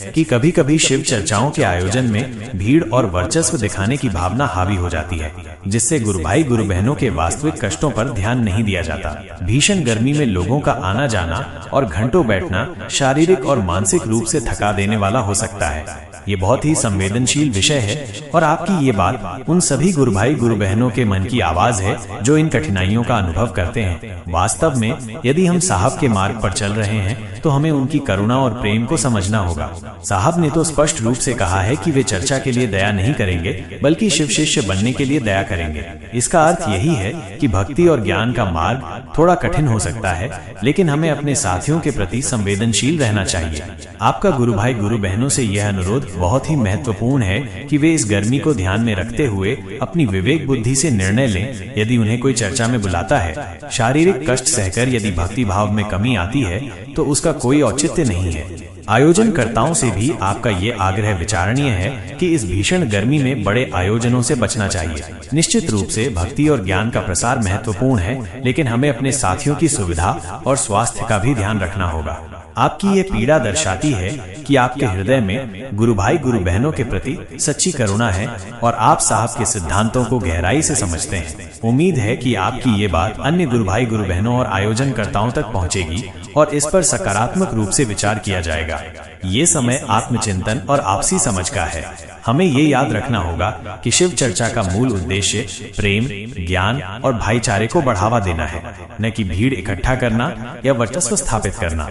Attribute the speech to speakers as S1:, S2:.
S1: कि कभी कभी शिव चर्चाओं के आयोजन में भीड़ और वर्चस्व दिखाने की भावना हावी हो जाती है, जिससे गुरु भाई गुरु बहनों के वास्तविक कष्टों पर ध्यान नहीं दिया जाता। भीषण गर्मी में लोगों का आना जाना और घंटों बैठना शारीरिक और मानसिक रूप से थका देने वाला हो सकता है। ये बहुत ही संवेदनशील विषय है और आपकी ये बात उन सभी गुरु भाई गुरु बहनों के मन की आवाज है जो इन कठिनाइयों का अनुभव करते हैं। वास्तव में यदि हम साहब के मार्ग पर चल रहे हैं तो हमें उनकी करुणा और प्रेम को समझना होगा। साहब ने तो स्पष्ट रूप से कहा है कि वे चर्चा के लिए दया नहीं करेंगे बल्कि शिव शिष्य बनने के लिए दया करेंगे। इसका अर्थ यही है कि भक्ति और ज्ञान का मार्ग थोड़ा कठिन हो सकता है, लेकिन हमें अपने साथियों के प्रति संवेदनशील रहना चाहिए। आपका गुरु भाई गुरु बहनों से यह अनुरोध बहुत ही महत्वपूर्ण है कि वे इस गर्मी को ध्यान में रखते हुए अपनी विवेक बुद्धि से निर्णय लें। यदि उन्हें कोई चर्चा में बुलाता है, शारीरिक कष्ट सहकर यदि भक्ति भाव में कमी आती है तो उसका कोई औचित्य नहीं है। आयोजनकर्ताओं से भी आपका ये आग्रह विचारणीय है कि इस भीषण गर्मी में बड़े आयोजनों से बचना चाहिए। निश्चित रूप से भक्ति और ज्ञान का प्रसार महत्वपूर्ण है, लेकिन हमें अपने साथियों की सुविधा और स्वास्थ्य का भी ध्यान रखना होगा। आपकी ये पीड़ा दर्शाती है कि आपके हृदय में गुरु भाई गुरु बहनों के प्रति सच्ची करुणा है और आप साहब के सिद्धांतों को गहराई से समझते हैं। उम्मीद है कि आपकी ये बात अन्य गुरु भाई गुरु बहनों और आयोजनकर्ताओं तक पहुंचेगी और इस पर सकारात्मक रूप से विचार किया जाएगा। ये समय आत्मचिंतन और आपसी समझ का है। हमें ये याद रखना होगा कि शिव चर्चा का मूल उद्देश्य प्रेम, ज्ञान और भाईचारे को बढ़ावा देना है, न कि भीड़ इकट्ठा करना या वर्चस्व स्थापित करना।